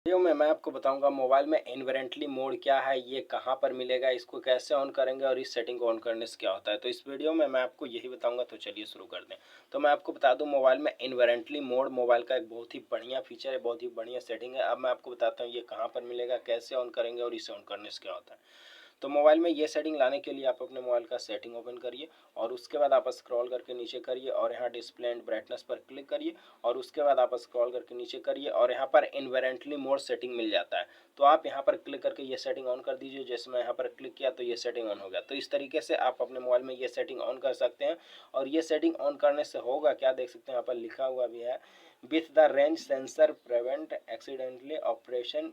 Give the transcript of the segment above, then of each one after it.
Video में मैं आपको बताऊंगा मोबाइल में इन्वेरेंटली मोड क्या है, ये कहां पर मिलेगा, इसको कैसे ऑन करेंगे और इस सेटिंग को ऑन करने से क्या होता है। तो इस वीडियो में मैं आपको यही बताऊंगा, तो चलिए शुरू कर दें। तो मैं आपको बता दूं, मोबाइल में इन्वेरेंटली मोड मोबाइल का एक बहुत ही बढ़िया फीचर है, बहुत ही बढ़िया सेटिंग है। अब मैं आपको बताता हूँ ये कहाँ पर मिलेगा, कैसे ऑन करेंगे और इसे ऑन करने से क्या होता है। तो मोबाइल में ये सेटिंग लाने के लिए आप अपने मोबाइल का सेटिंग ओपन करिए और उसके बाद आप स्क्रॉल करके नीचे करिए और यहाँ डिस्प्ले एंड ब्राइटनेस पर क्लिक करिए और उसके बाद आप स्क्रॉल करके नीचे करिए और यहाँ पर इन्वेरेंटली मोड सेटिंग मिल जाता है। तो आप यहाँ पर क्लिक करके ये सेटिंग ऑन कर दीजिए। जैसे मैं यहाँ पर क्लिक किया तो ये सेटिंग ऑन हो गया। तो इस तरीके से आप अपने मोबाइल में ये सेटिंग ऑन कर सकते हैं। और ये सेटिंग ऑन करने से होगा क्या, देख सकते हैं यहाँ पर लिखा हुआ भी है, with the range sensor prevent accidentally operation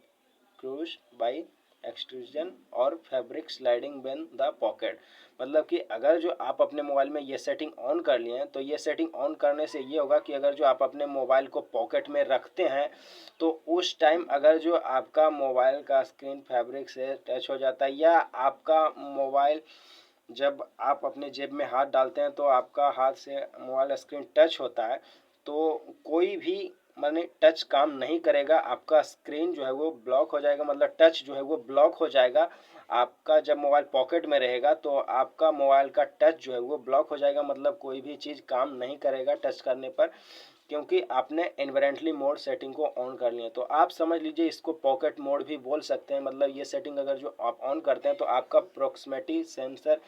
cruise by extrusion और fabric sliding bin the pocket. मतलब कि अगर जो आप अपने मोबाइल में ये सेटिंग ऑन कर लिए हैं, तो ये सेटिंग ऑन करने से ये होगा कि अगर जो आप अपने मोबाइल को पॉकेट में रखते हैं तो उस टाइम अगर जो आपका मोबाइल का स्क्रीन फैब्रिक से टच हो जाता है या आपका मोबाइल जब आप अपने जेब में हाथ डालते हैं तो आपका हाथ से मोबाइल स्क्रीन टच होता है, तो कोई भी माने टच काम नहीं करेगा, आपका स्क्रीन जो है वो ब्लॉक हो जाएगा, मतलब टच जो है वो ब्लॉक हो जाएगा। आपका जब मोबाइल पॉकेट में रहेगा तो आपका मोबाइल का टच जो है वो ब्लॉक हो जाएगा, मतलब कोई भी चीज़ काम नहीं करेगा टच करने पर, क्योंकि आपने इन्वेरेंटली मोड सेटिंग को ऑन कर लिया। तो आप समझ लीजिए इसको पॉकेट मोड भी बोल सकते हैं। मतलब ये सेटिंग अगर जो आप ऑन करते हैं तो आपका प्रॉक्सिमिटी सेंसर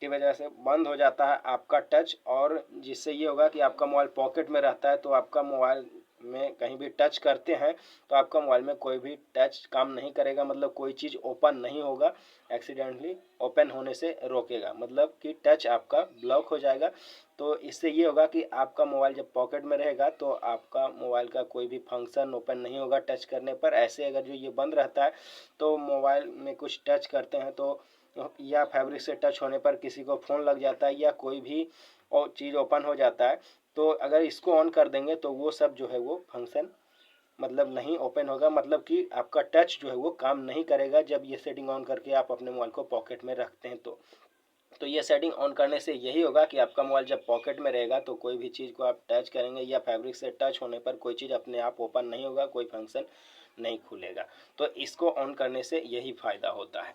की वजह से बंद हो जाता है आपका टच, और जिससे ये होगा कि आपका मोबाइल पॉकेट में रहता है तो आपका मोबाइल में कहीं भी टच करते हैं तो आपका मोबाइल में कोई भी टच काम नहीं करेगा, मतलब कोई चीज़ ओपन नहीं होगा, एक्सीडेंटली ओपन होने से रोकेगा, मतलब कि टच आपका ब्लॉक हो जाएगा। तो इससे ये होगा कि आपका मोबाइल जब पॉकेट में रहेगा तो आपका मोबाइल का कोई भी फंक्शन ओपन नहीं होगा टच करने पर। ऐसे अगर जो ये बंद रहता है तो मोबाइल में कुछ टच करते हैं तो या फैब्रिक से टच होने पर किसी को फ़ोन लग जाता है या कोई भी और चीज़ ओपन हो जाता है, तो अगर इसको ऑन कर देंगे तो वो सब जो है वो फंक्शन मतलब नहीं ओपन होगा, मतलब कि आपका टच जो है वो काम नहीं करेगा जब ये सेटिंग ऑन करके आप अपने मोबाइल को पॉकेट में रखते हैं। तो ये सेटिंग ऑन करने से यही होगा कि आपका मोबाइल जब पॉकेट में रहेगा तो कोई भी चीज़ को आप टच करेंगे या फैब्रिक से टच होने पर कोई चीज़ अपने आप ओपन नहीं होगा, कोई फंक्शन नहीं खुलेगा। तो इसको ऑन करने से यही फ़ायदा होता है।